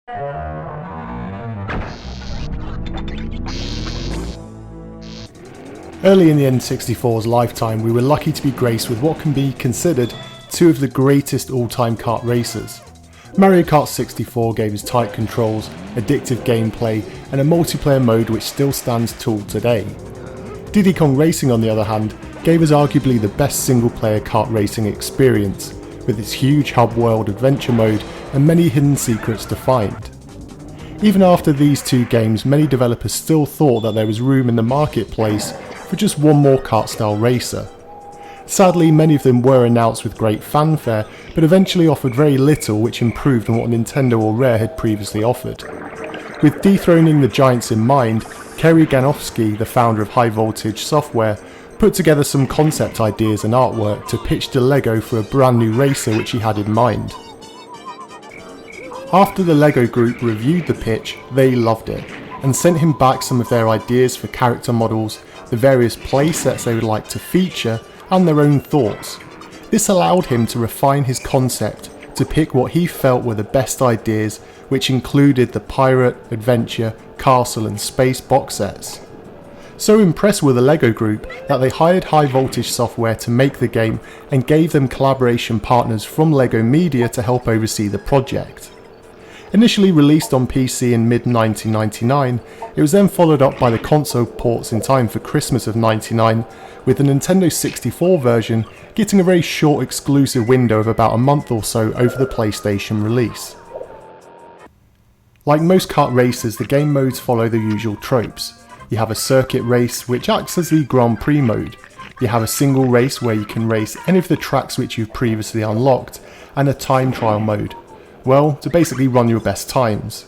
Early in the N64's lifetime, we were lucky to be graced with what can be considered two of the greatest all-time kart racers. Mario Kart 64 gave us tight controls, addictive gameplay, and a multiplayer mode which still stands tall today. Diddy Kong Racing, on the other hand, gave us arguably the best single-player kart racing experience, with its huge hub world adventure mode and many hidden secrets to find. Even after these two games, many developers still thought that there was room in the marketplace for just one more kart-style racer. Sadly, many of them were announced with great fanfare, but eventually offered very little which improved on what Nintendo or Rare had previously offered. With dethroning the giants in mind, Kerry Ganofsky, the founder of High Voltage Software, put together some concept ideas and artwork to pitch to LEGO for a brand new racer which he had in mind. After the LEGO group reviewed the pitch, they loved it, and sent him back some of their ideas for character models, the various playsets they would like to feature, and their own thoughts. This allowed him to refine his concept to pick what he felt were the best ideas, which included the Pirate, Adventure, Castle and Space box sets. So impressed were the LEGO group that they hired High Voltage Software to make the game and gave them collaboration partners from LEGO Media to help oversee the project. Initially released on PC in mid-1999, it was then followed up by the console ports in time for Christmas of '99, with the Nintendo 64 version getting a very short exclusive window of about a month or so over the PlayStation release. Like most kart races, the game modes follow the usual tropes. You have a circuit race, which acts as the Grand Prix mode. You have a single race where you can race any of the tracks which you've previously unlocked, and a time trial mode. Well, to basically run your best times.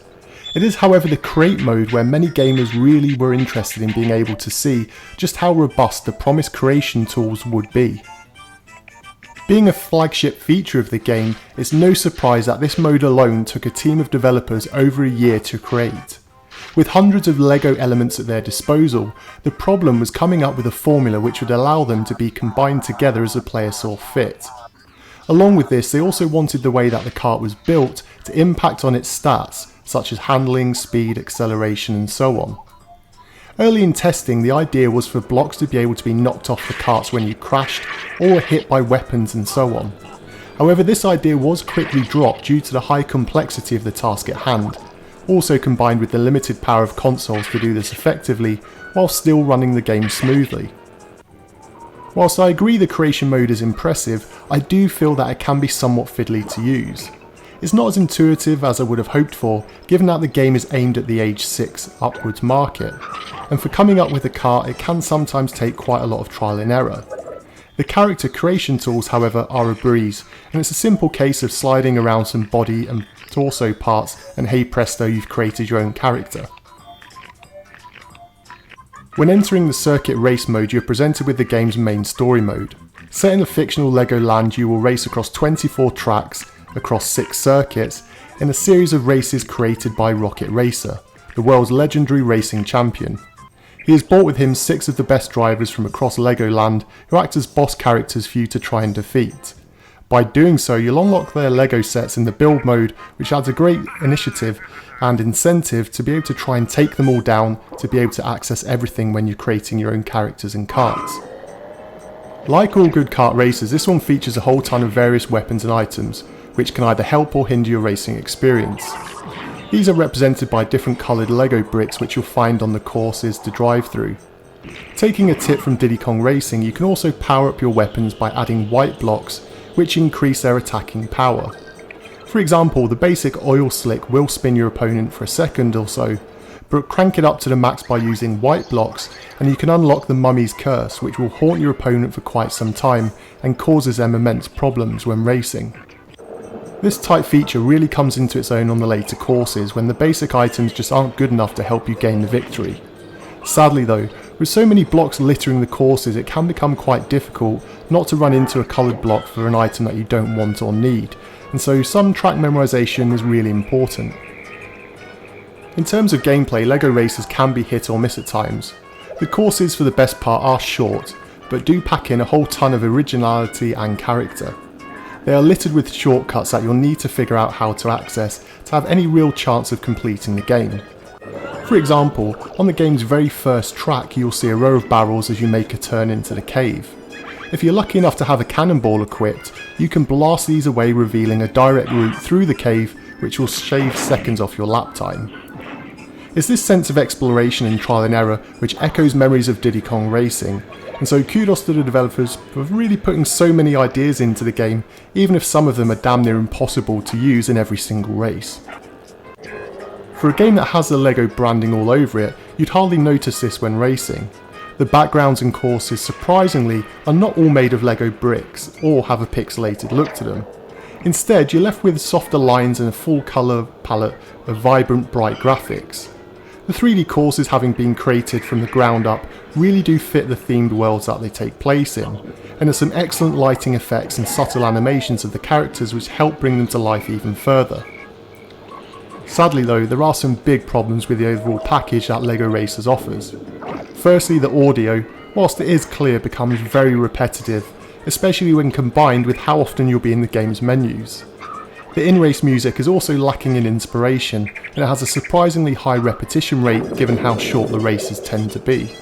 It is however the create mode where many gamers really were interested in being able to see just how robust the promised creation tools would be. Being a flagship feature of the game, it's no surprise that this mode alone took a team of developers over a year to create. With hundreds of LEGO elements at their disposal, the problem was coming up with a formula which would allow them to be combined together as the player saw fit. Along with this, they also wanted the way that the kart was built to impact on its stats, such as handling, speed, acceleration and so on. Early in testing, the idea was for blocks to be able to be knocked off the karts when you crashed or were hit by weapons and so on. However, this idea was quickly dropped due to the high complexity of the task at hand, also combined with the limited power of consoles to do this effectively while still running the game smoothly. Whilst I agree the creation mode is impressive, I do feel that it can be somewhat fiddly to use. It's not as intuitive as I would have hoped for, given that the game is aimed at the age 6 upwards market, and for coming up with a kart it can sometimes take quite a lot of trial and error. The character creation tools however are a breeze, and it's a simple case of sliding around some body and torso parts and hey presto, you've created your own character. When entering the circuit race mode, you are presented with the game's main story mode. Set in a fictional LEGO land, you will race across 24 tracks, across 6 circuits, in a series of races created by Rocket Racer, the world's legendary racing champion. He has brought with him 6 of the best drivers from across Legoland who act as boss characters for you to try and defeat. By doing so, you'll unlock their LEGO sets in the build mode, which adds a great initiative and incentive to be able to try and take them all down to be able to access everything when you're creating your own characters and karts. Like all good kart races, this one features a whole ton of various weapons and items, which can either help or hinder your racing experience. These are represented by different coloured LEGO bricks which you'll find on the courses to drive through. Taking a tip from Diddy Kong Racing, you can also power up your weapons by adding white blocks which increase their attacking power. For example, the basic oil slick will spin your opponent for a second or so, but crank it up to the max by using white blocks and you can unlock the Mummy's Curse, which will haunt your opponent for quite some time and causes them immense problems when racing. This type feature really comes into its own on the later courses when the basic items just aren't good enough to help you gain the victory. Sadly though, with so many blocks littering the courses, it can become quite difficult not to run into a coloured block for an item that you don't want or need, and so some track memorisation is really important. In terms of gameplay, LEGO races can be hit or miss at times. The courses for the best part are short, but do pack in a whole ton of originality and character. They are littered with shortcuts that you'll need to figure out how to access to have any real chance of completing the game. For example, on the game's very first track you'll see a row of barrels as you make a turn into the cave. If you're lucky enough to have a cannonball equipped, you can blast these away, revealing a direct route through the cave which will shave seconds off your lap time. It's this sense of exploration and trial and error which echoes memories of Diddy Kong Racing, and so kudos to the developers for really putting so many ideas into the game, even if some of them are damn near impossible to use in every single race. For a game that has the LEGO branding all over it, you'd hardly notice this when racing. The backgrounds and courses, surprisingly, are not all made of LEGO bricks or have a pixelated look to them. Instead, you're left with softer lines and a full colour palette of vibrant, bright graphics. The 3D courses, having been created from the ground up, really do fit the themed worlds that they take place in, and there's some excellent lighting effects and subtle animations of the characters which help bring them to life even further. Sadly though, there are some big problems with the overall package that LEGO Racers offers. Firstly, the audio, whilst it is clear, becomes very repetitive, especially when combined with how often you'll be in the game's menus. The in-race music is also lacking in inspiration, and it has a surprisingly high repetition rate given how short the races tend to be.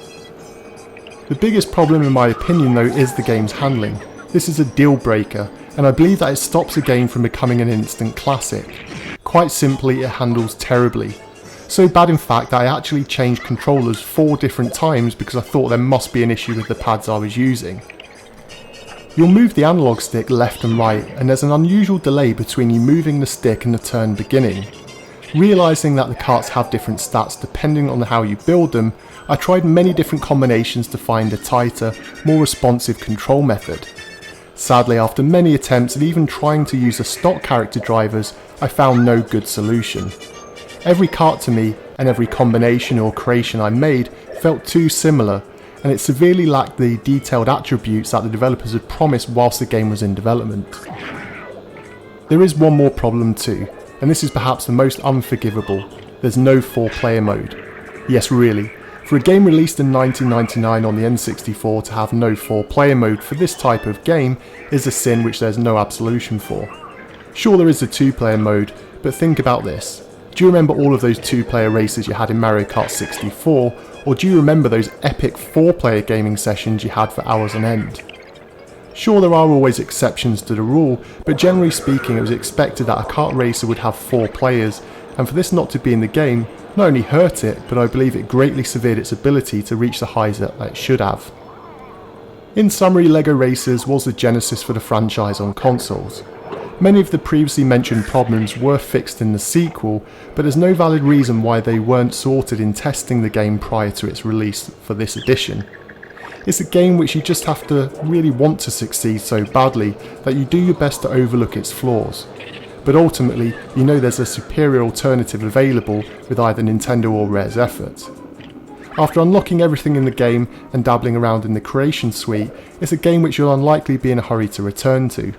The biggest problem in my opinion though is the game's handling. This is a deal breaker, and I believe that it stops a game from becoming an instant classic. Quite simply, it handles terribly. So bad in fact that I actually changed controllers 4 different times because I thought there must be an issue with the pads I was using. You'll move the analog stick left and right, and there's an unusual delay between you moving the stick and the turn beginning. Realising that the karts have different stats depending on how you build them, I tried many different combinations to find a tighter, more responsive control method. Sadly, after many attempts and even trying to use the stock character drivers, I found no good solution. Every kart to me, and every combination or creation I made, felt too similar, and it severely lacked the detailed attributes that the developers had promised whilst the game was in development. There is one more problem too, and this is perhaps the most unforgivable: there's no 4-player mode. Yes, really. For a game released in 1999 on the N64 to have no 4-player mode for this type of game is a sin which there's no absolution for. Sure, there is a 2-player mode, but think about this. Do you remember all of those 2-player races you had in Mario Kart 64, or do you remember those epic 4-player gaming sessions you had for hours on end? Sure, there are always exceptions to the rule, but generally speaking it was expected that a kart racer would have 4 players, and for this not to be in the game not only hurt it, but I believe it greatly severed its ability to reach the highs that it should have. In summary, LEGO Racers was the genesis for the franchise on consoles. Many of the previously mentioned problems were fixed in the sequel, but there's no valid reason why they weren't sorted in testing the game prior to its release for this edition. It's a game which you just have to really want to succeed so badly that you do your best to overlook its flaws. But ultimately, you know there's a superior alternative available with either Nintendo or Rare's effort. After unlocking everything in the game and dabbling around in the creation suite, it's a game which you'll unlikely be in a hurry to return to.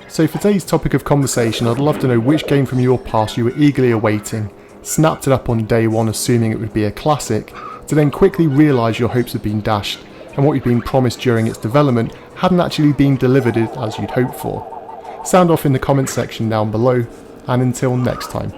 So for today's topic of conversation, I'd love to know which game from your past you were eagerly awaiting, snapped it up on day one assuming it would be a classic, to then quickly realise your hopes had been dashed, and what you'd been promised during its development hadn't actually been delivered as you'd hoped for. Sound off in the comments section down below, and until next time.